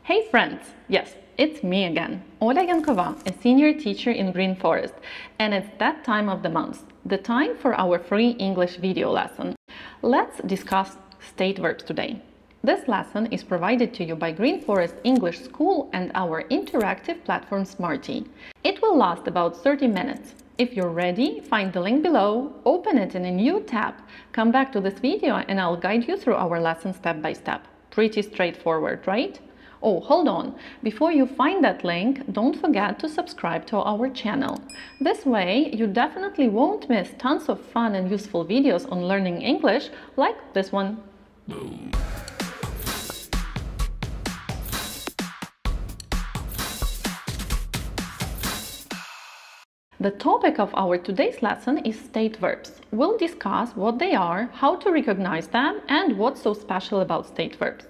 Hey friends! Yes, it's me again, Ola Yankova, a senior teacher in Green Forest, and it's that time of the month, the time for our free English video lesson. Let's discuss state verbs today. This lesson is provided to you by Green Forest English School and our interactive platform Smarte. It will last about 30 minutes. If you're ready, find the link below, open it in a new tab, come back to this video and I'll guide you through our lesson step by step. Pretty straightforward, right? Oh, hold on. Before you find that link, don't forget to subscribe to our channel. This way, you definitely won't miss tons of fun and useful videos on learning English like this one. The topic of our today's lesson is state verbs. We'll discuss what they are, how to recognize them, and what's so special about state verbs.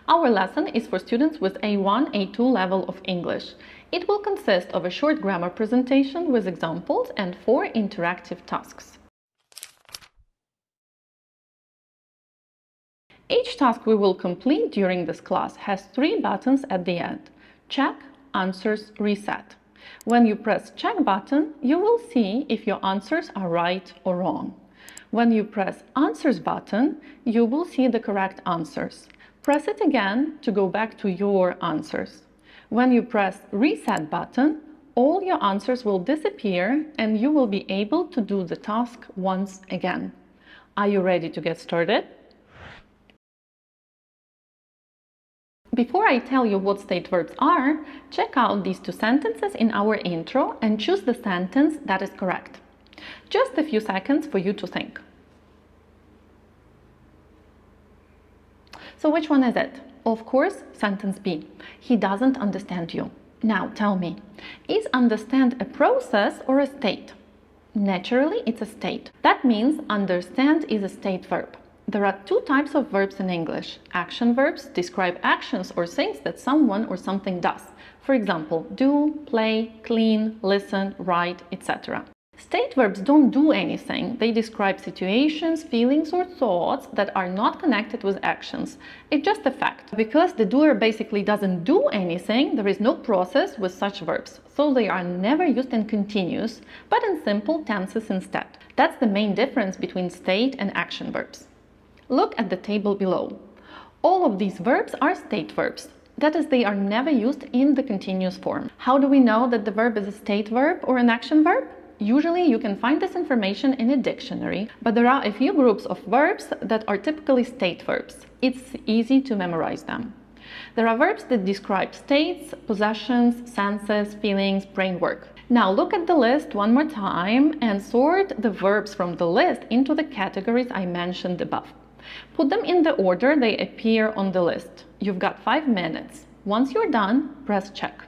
Our lesson is for students with A1, A2 level of English. It will consist of a short grammar presentation with examples and 4 interactive tasks. Each task we will complete during this class has 3 buttons at the end: check, answers, reset. When you press check button, you will see if your answers are right or wrong. When you press answers button, you will see the correct answers. Press it again to go back to your answers. When you press reset button, all your answers will disappear and you will be able to do the task once again. Are you ready to get started? Before I tell you what state verbs are, check out these 2 sentences in our intro and choose the sentence that is correct. Just a few seconds for you to think. So which one is it? Of course, sentence B. He doesn't understand you. Now tell me, is understand a process or a state? Naturally, it's a state. That means understand is a state verb. There are 2 types of verbs in English. Action verbs describe actions or things that someone or something does. For example, do, play, clean, listen, write, etc. State verbs don't do anything. They describe situations, feelings, or thoughts that are not connected with actions. It's just a fact. Because the doer basically doesn't do anything, there is no process with such verbs. So they are never used in continuous, but in simple tenses instead. That's the main difference between state and action verbs. Look at the table below. All of these verbs are state verbs. That is, they are never used in the continuous form. How do we know that the verb is a state verb or an action verb? Usually you can find this information in a dictionary, but there are a few groups of verbs that are typically state verbs. It's easy to memorize them. There are verbs that describe states, possessions, senses, feelings, brain work. Now look at the list one more time and sort the verbs from the list into the categories I mentioned above. Put them in the order they appear on the list. You've got 5 minutes. Once you're done, press check.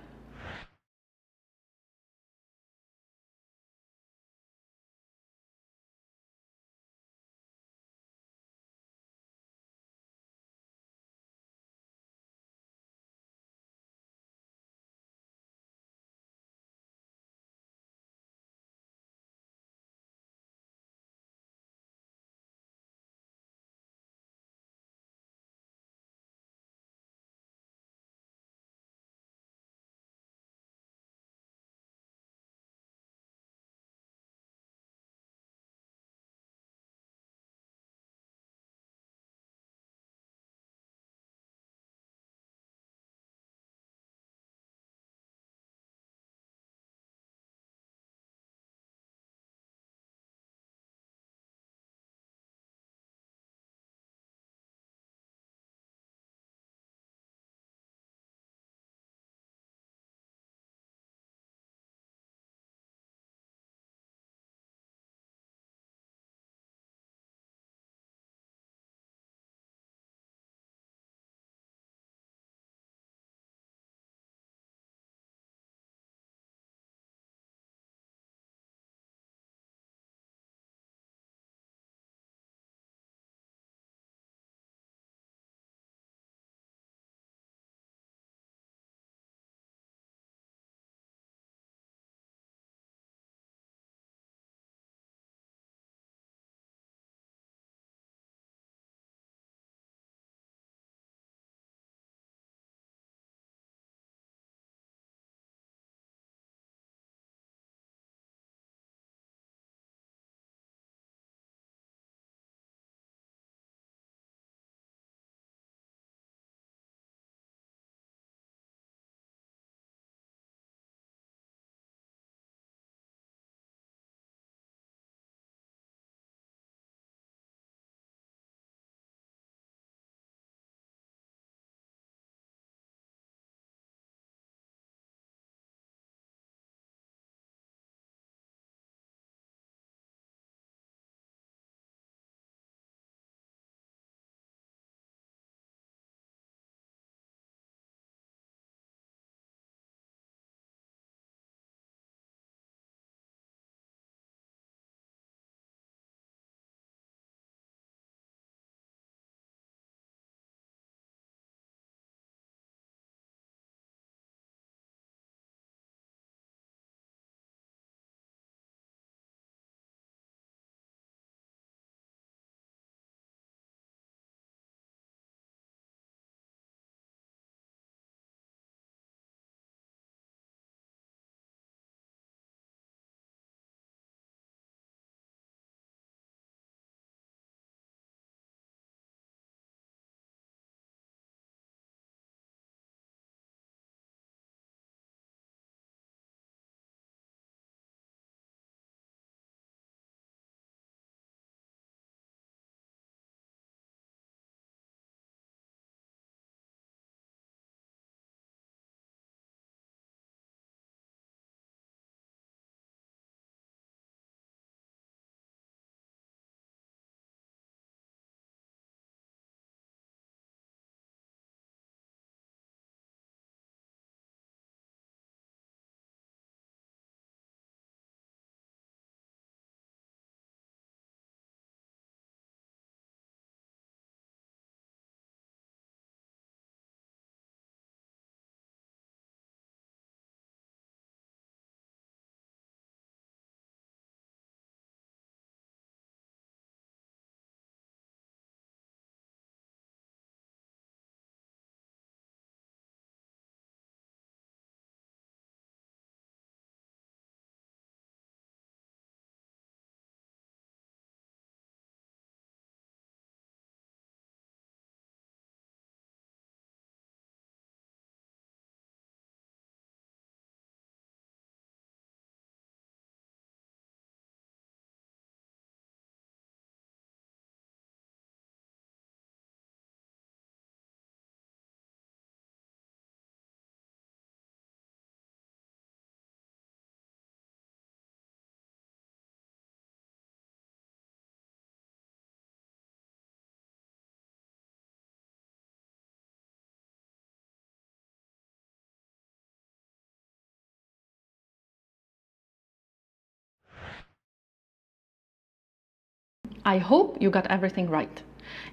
I hope you got everything right.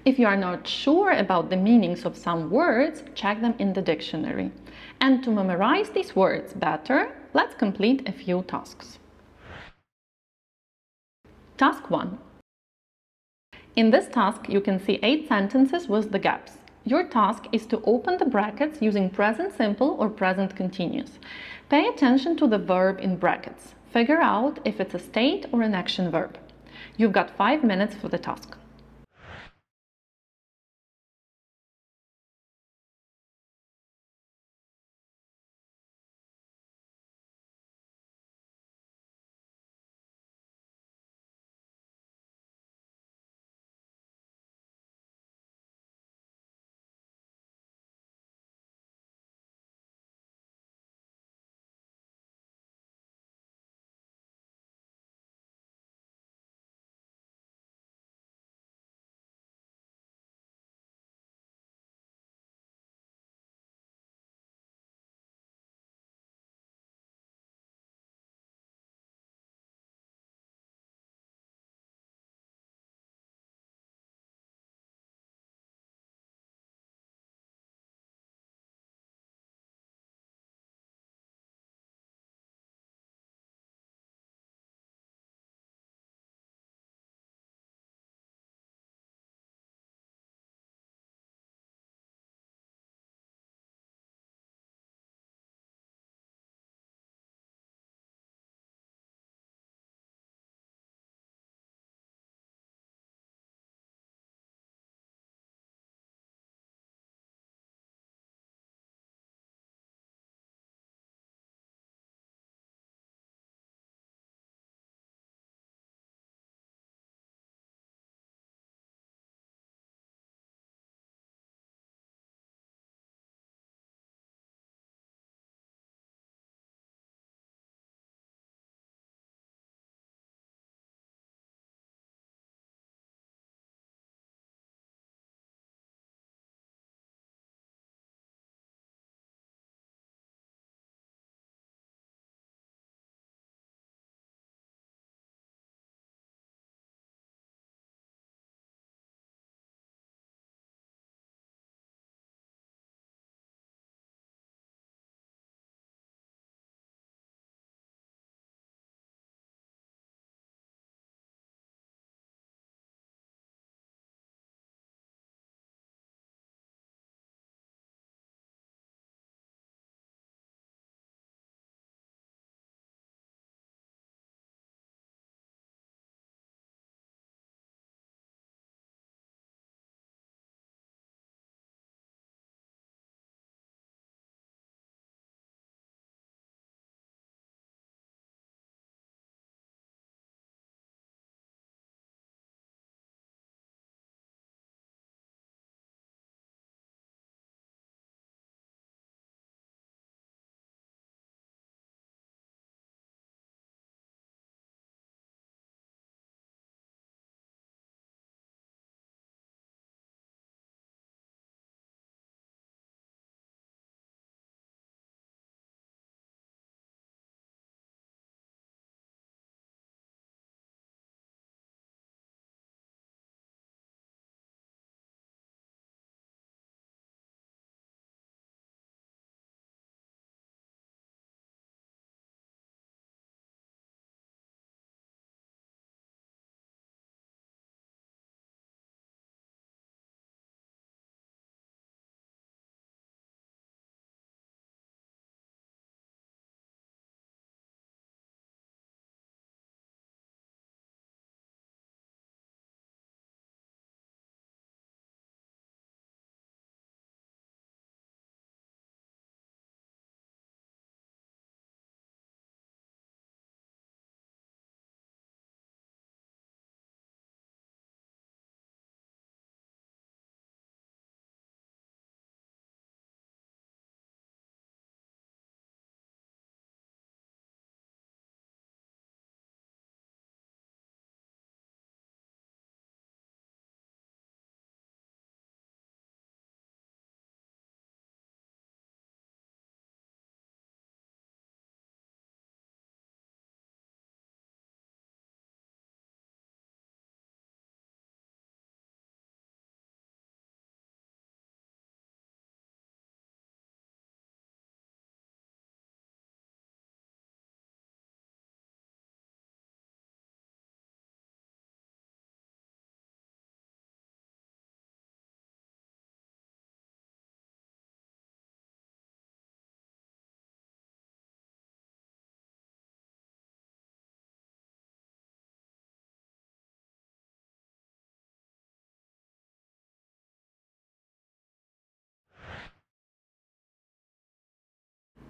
If you are not sure about the meanings of some words, check them in the dictionary. And to memorize these words better, let's complete a few tasks. Task 1. In this task, you can see 8 sentences with the gaps. Your task is to open the brackets using present simple or present continuous. Pay attention to the verb in brackets. Figure out if it's a state or an action verb. You've got 5 minutes for the task.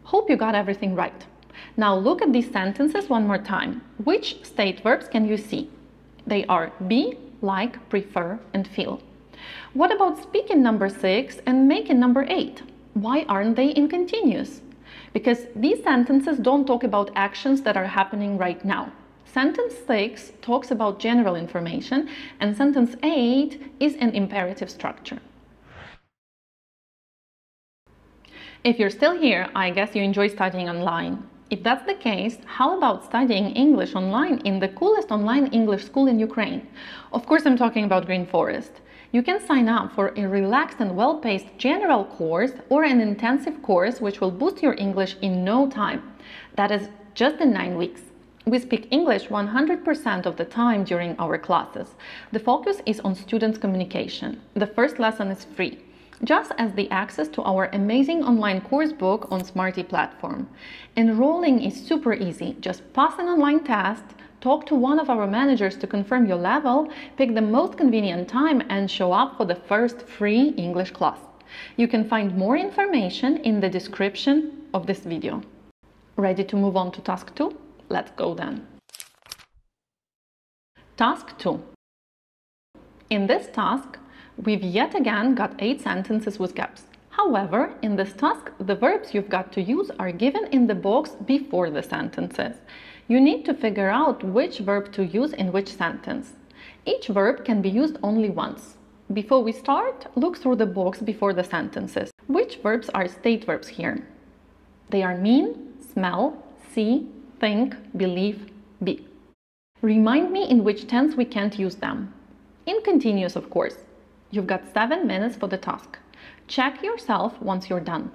Hope you got everything right. Now look at these sentences one more time. Which state verbs can you see? They are be, like, prefer, and feel. What about speak in number 6 and make in number 8? Why aren't they in continuous? Because these sentences don't talk about actions that are happening right now. Sentence 6 talks about general information, and sentence 8 is an imperative structure. If you're still here, I guess you enjoy studying online. If that's the case, how about studying English online in the coolest online English school in Ukraine? Of course, I'm talking about Green Forest. You can sign up for a relaxed and well-paced general course or an intensive course which will boost your English in no time. That is just in 9 weeks. We speak English 100% of the time during our classes. The focus is on students' communication. The first lesson is free, just as the access to our amazing online course book on Smarte platform. Enrolling is super easy. Just pass an online test, talk to one of our managers to confirm your level, pick the most convenient time, and show up for the first free English class. You can find more information in the description of this video. Ready to move on to task 2? Let's go then. Task 2. In this task, we've yet again got 8 sentences with gaps. However, in this task, the verbs you've got to use are given in the box before the sentences. You need to figure out which verb to use in which sentence. Each verb can be used only once. Before we start, look through the box before the sentences. Which verbs are state verbs here? They are mean, smell, see, think, believe, be. Remind me in which tense we can't use them. In continuous, of course. You've got 7 minutes for the task. Check yourself once you're done.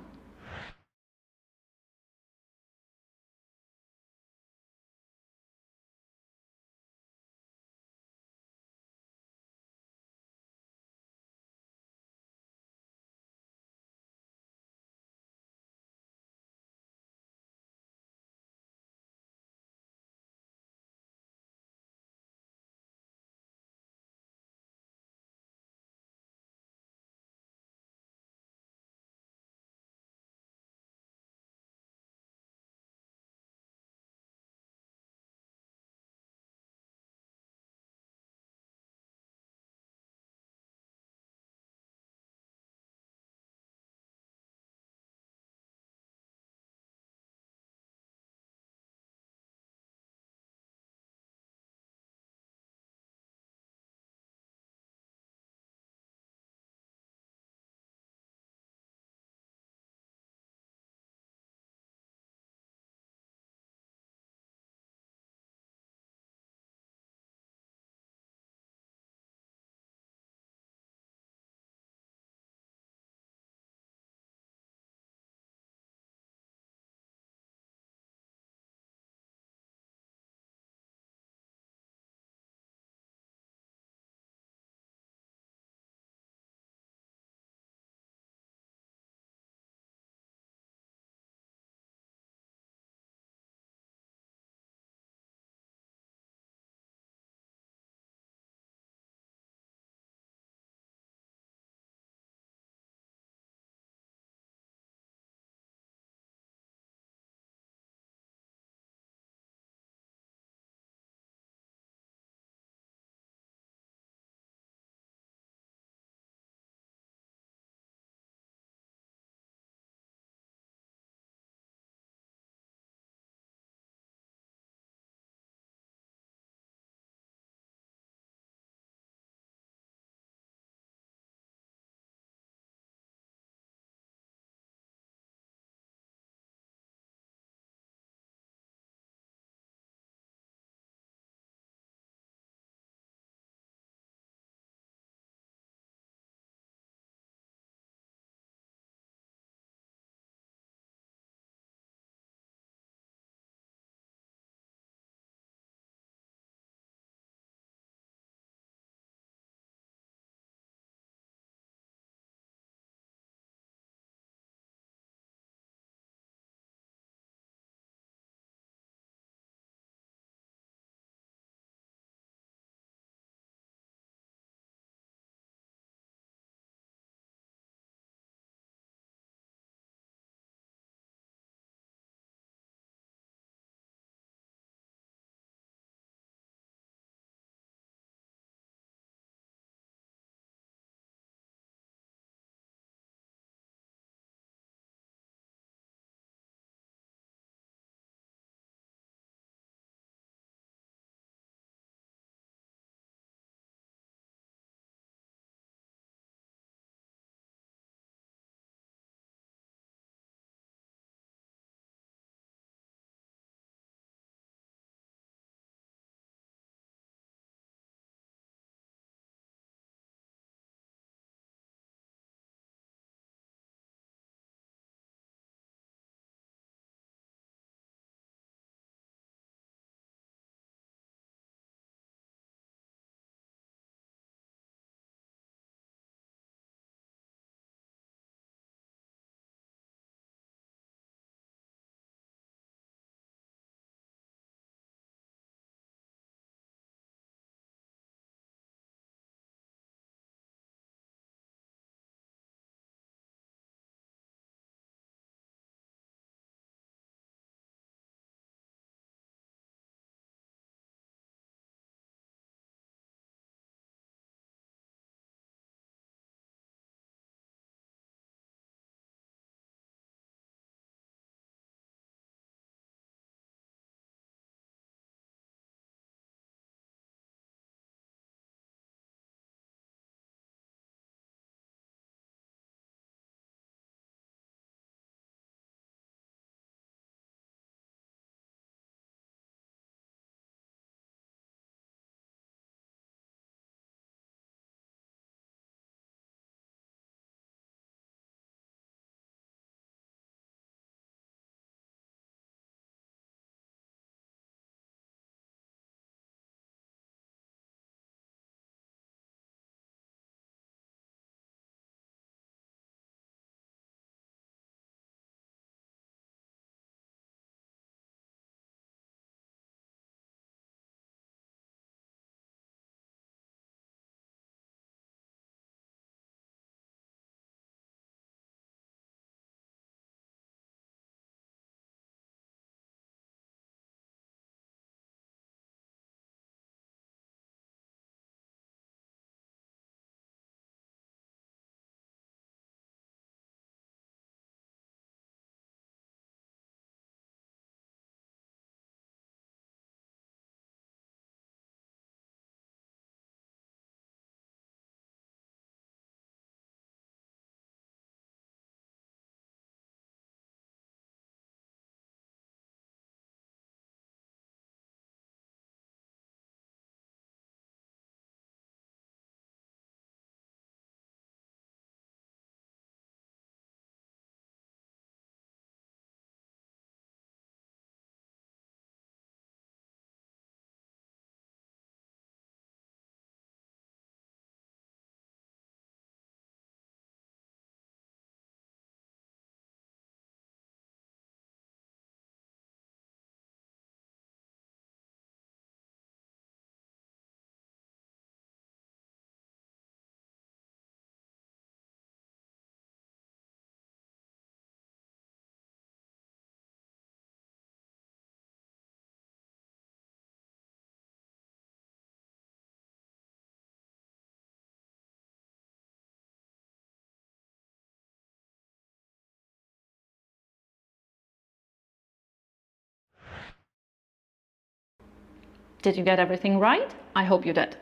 Did you get everything right? I hope you did.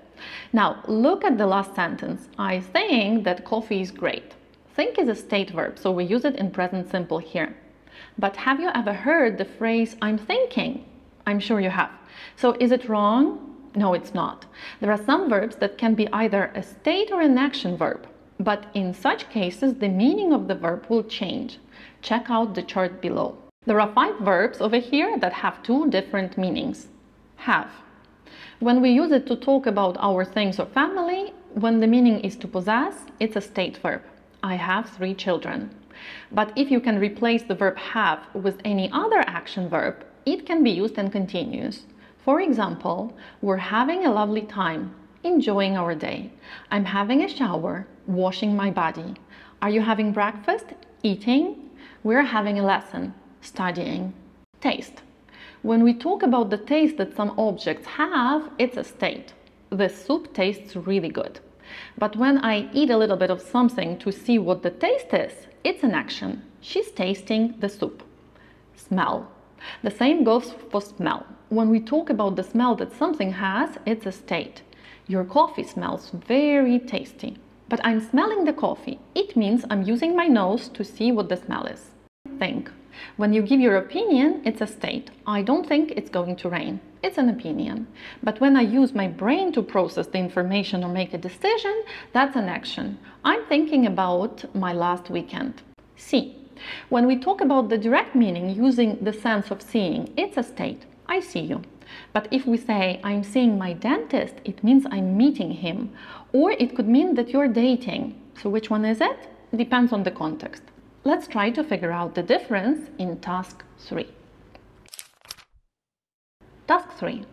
Now, look at the last sentence. I think that coffee is great. Think is a state verb, so we use it in present simple here. But have you ever heard the phrase, I'm thinking? I'm sure you have. So is it wrong? No, it's not. There are some verbs that can be either a state or an action verb. But in such cases, the meaning of the verb will change. Check out the chart below. There are 5 verbs over here that have 2 different meanings. Have. When we use it to talk about our things or family, when the meaning is to possess, it's a state verb. I have 3 children. But if you can replace the verb have with any other action verb, it can be used in continuous. For example, we're having a lovely time, enjoying our day. I'm having a shower, washing my body. Are you having breakfast? Eating. We're having a lesson, studying. Taste. When we talk about the taste that some objects have, it's a state. The soup tastes really good. But when I eat a little bit of something to see what the taste is, it's an action. She's tasting the soup. Smell. The same goes for smell. When we talk about the smell that something has, it's a state. Your coffee smells very tasty. But I'm smelling the coffee. It means I'm using my nose to see what the smell is. Think. When you give your opinion, it's a state. I don't think it's going to rain. It's an opinion. But when I use my brain to process the information or make a decision, that's an action. I'm thinking about my last weekend. See. When we talk about the direct meaning using the sense of seeing, it's a state. I see you. But if we say, I'm seeing my dentist, it means I'm meeting him. Or it could mean that you're dating. So which one is it? Depends on the context. Let's try to figure out the difference in task 3. Task 3.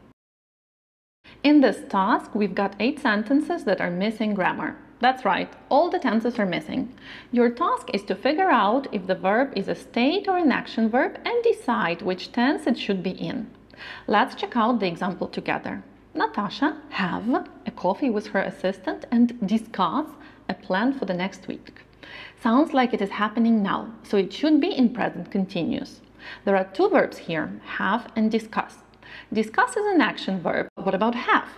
In this task, we've got 8 sentences that are missing grammar. That's right, all the tenses are missing. Your task is to figure out if the verb is a state or an action verb and decide which tense it should be in. Let's check out the example together. Natasha have a coffee with her assistant and discuss a plan for the next week. Sounds like it is happening now, so it should be in present continuous. There are 2 verbs here, have and discuss. Discuss is an action verb. What about have?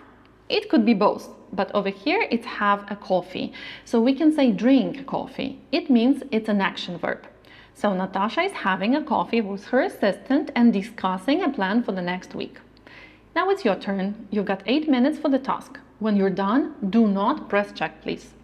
It could be both, but over here it's have a coffee. So we can say drink coffee. It means it's an action verb. So Natasha is having a coffee with her assistant and discussing a plan for the next week. Now it's your turn. You've got 8 minutes for the task. When you're done, do not press check, please.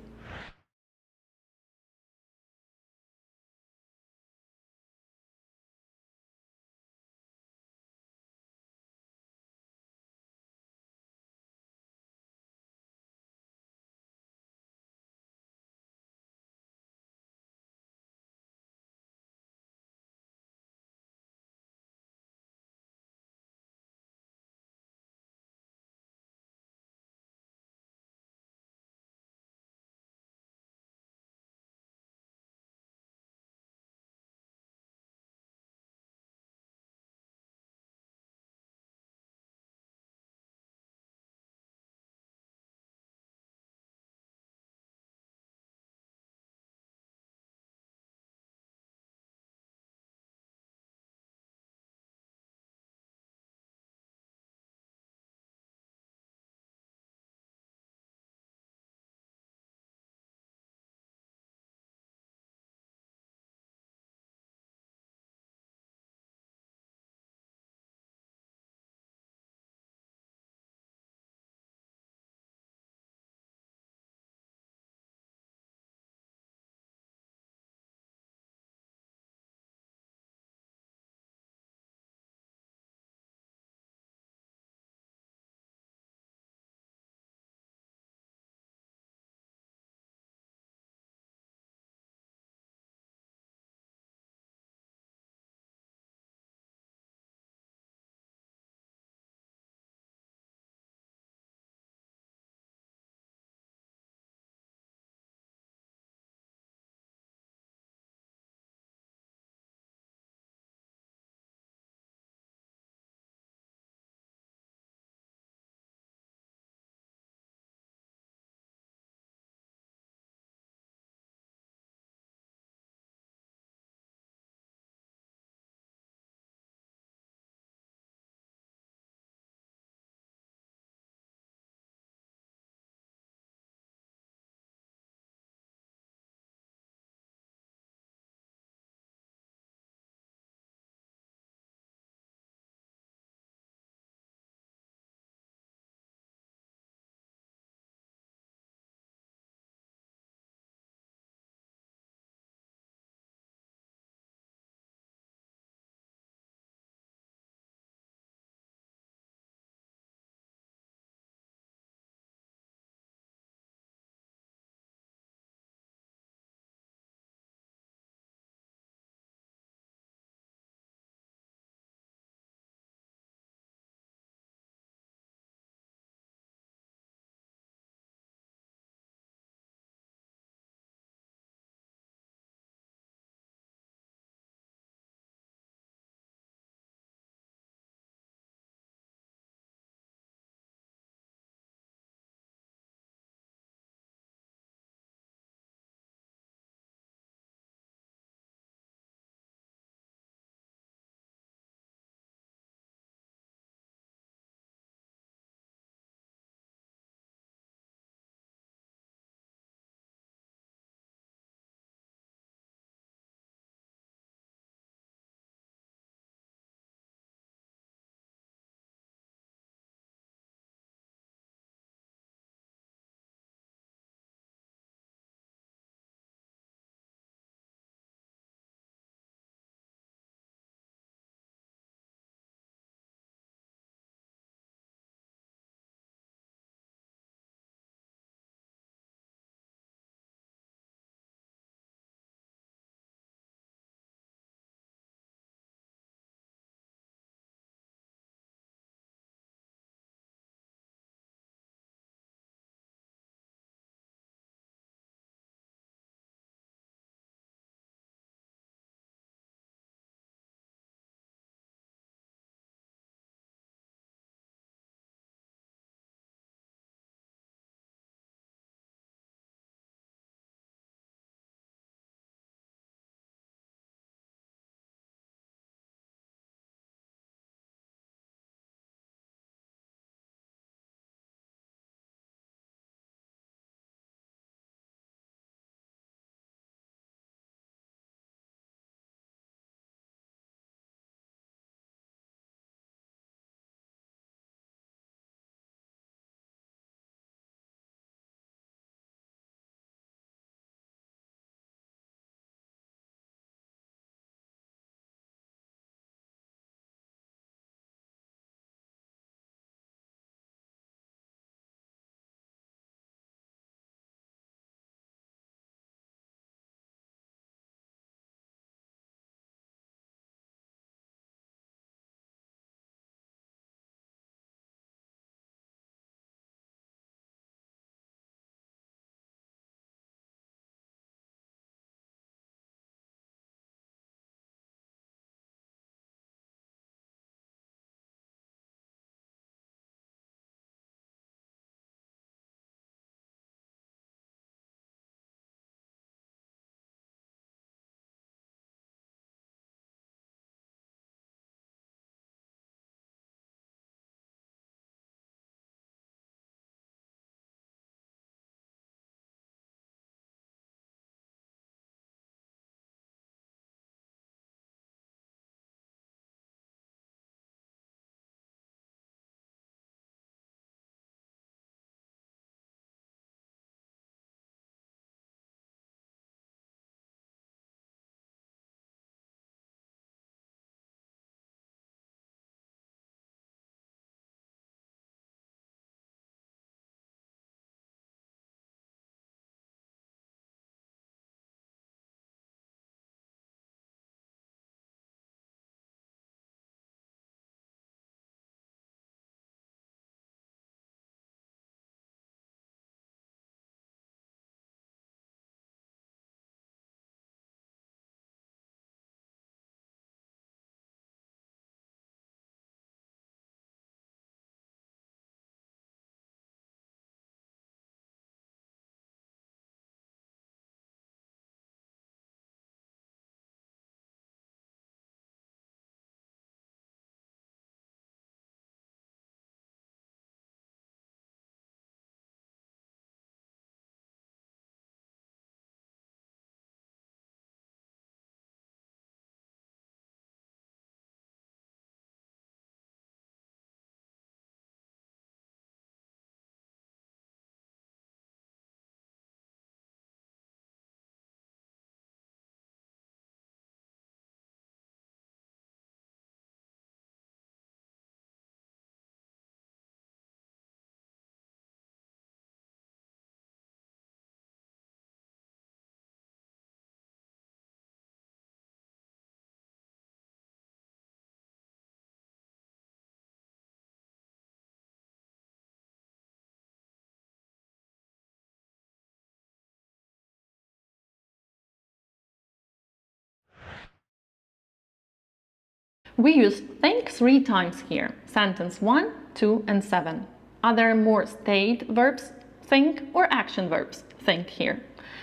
We use think 3 times here. Sentence 1, 2, and 7. Are there more state verbs, think, or action verbs, think here?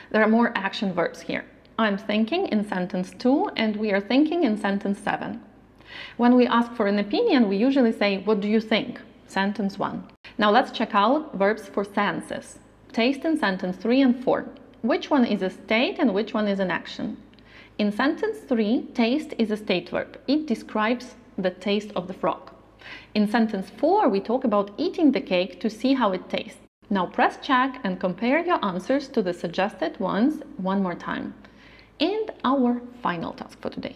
There are more action verbs here. I'm thinking in sentence 2 and we are thinking in sentence 7. When we ask for an opinion, we usually say, what do you think? Sentence 1. Now let's check out verbs for senses. Taste in sentence 3 and 4. Which one is a state and which one is an action? In sentence 3, taste is a state verb. It describes the taste of the frog. In sentence 4, we talk about eating the cake to see how it tastes. Now press check and compare your answers to the suggested ones one more time. And our final task for today.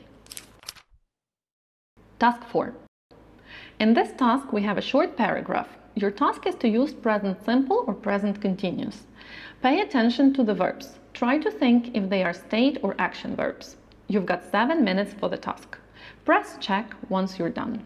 Task 4. In this task, we have a short paragraph. Your task is to use present simple or present continuous. Pay attention to the verbs. Try to think if they are state or action verbs. You've got 7 minutes for the task. Press check once you're done.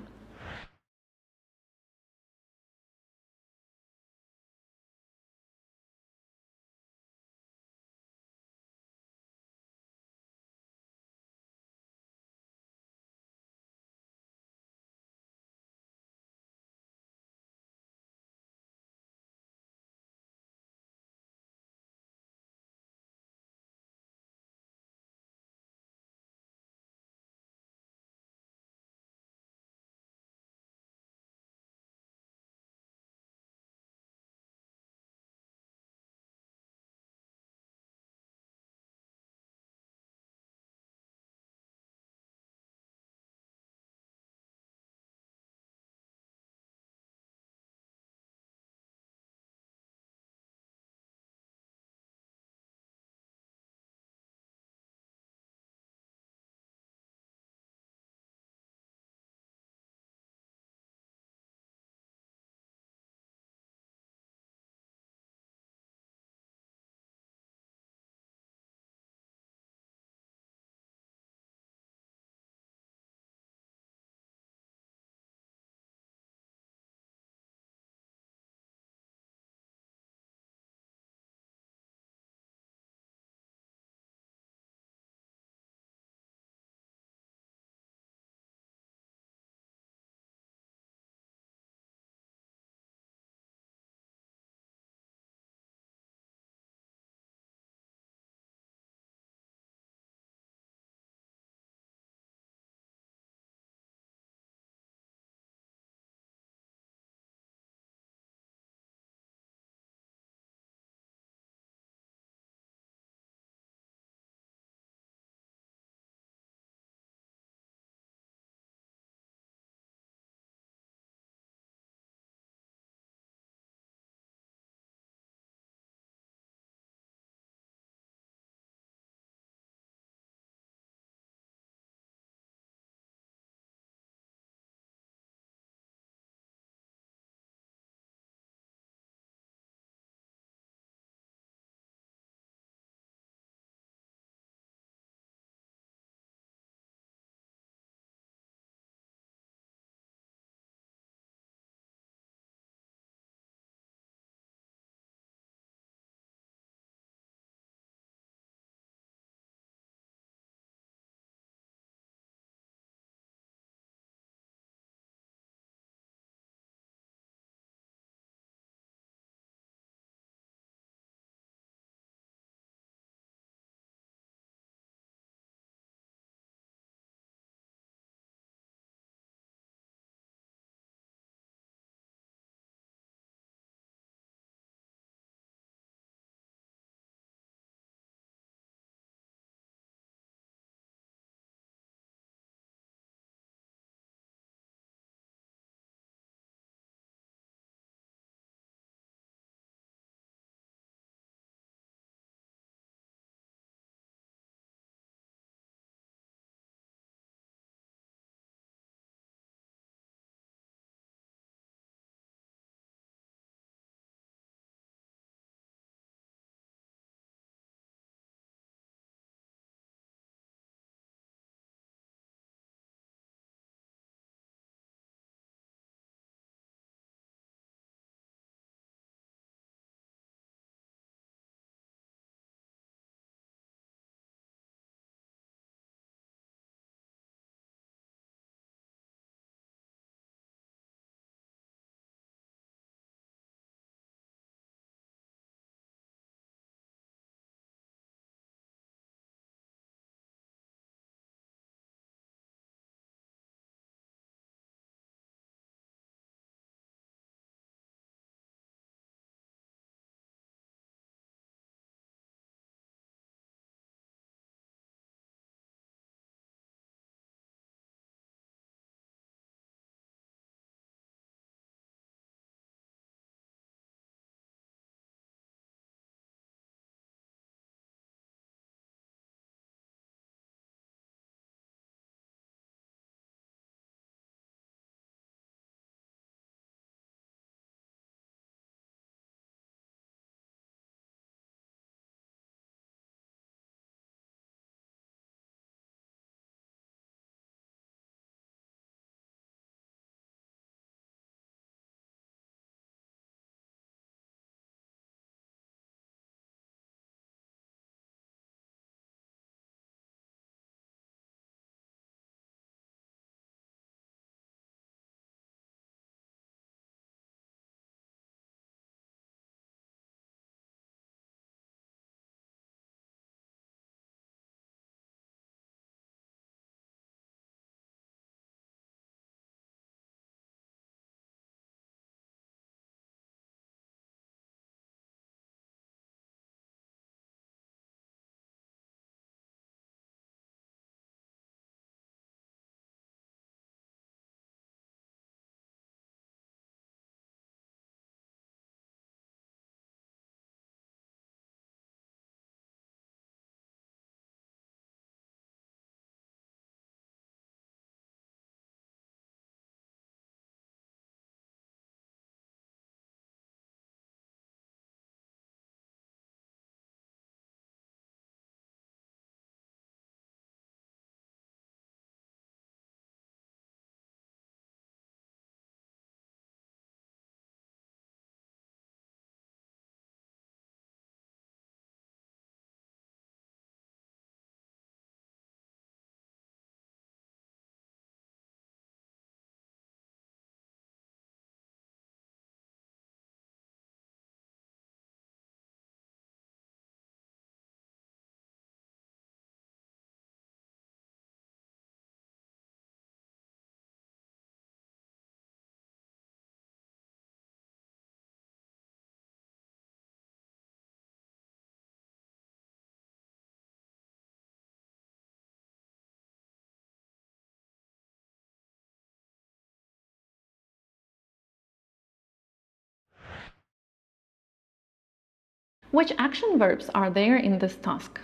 Which action verbs are there in this task?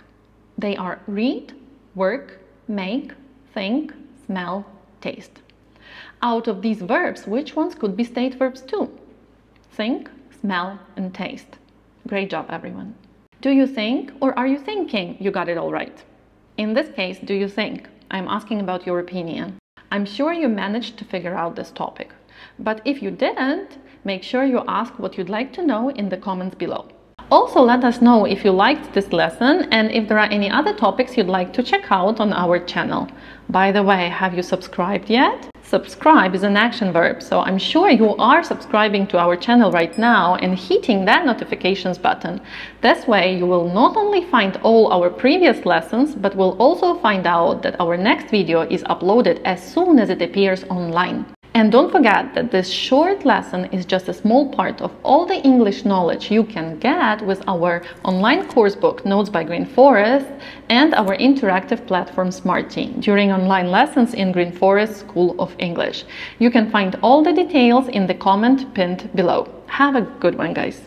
They are read, work, make, think, smell, taste. Out of these verbs, which ones could be state verbs too? Think, smell, and taste. Great job, everyone. Do you think or are you thinking? You got it all right. In this case, do you think? I'm asking about your opinion. I'm sure you managed to figure out this topic. But if you didn't, make sure you ask what you'd like to know in the comments below. Also, let us know if you liked this lesson and if there are any other topics you'd like to check out on our channel. By the way, have you subscribed yet? Subscribe is an action verb, so I'm sure you are subscribing to our channel right now and hitting that notifications button. This way you will not only find all our previous lessons, but will also find out that our next video is uploaded as soon as it appears online. And don't forget that this short lesson is just a small part of all the English knowledge you can get with our online course book, Notes by Green Forest, and our interactive platform, Smarte, during online lessons in Green Forest School of English. You can find all the details in the comment pinned below. Have a good one, guys.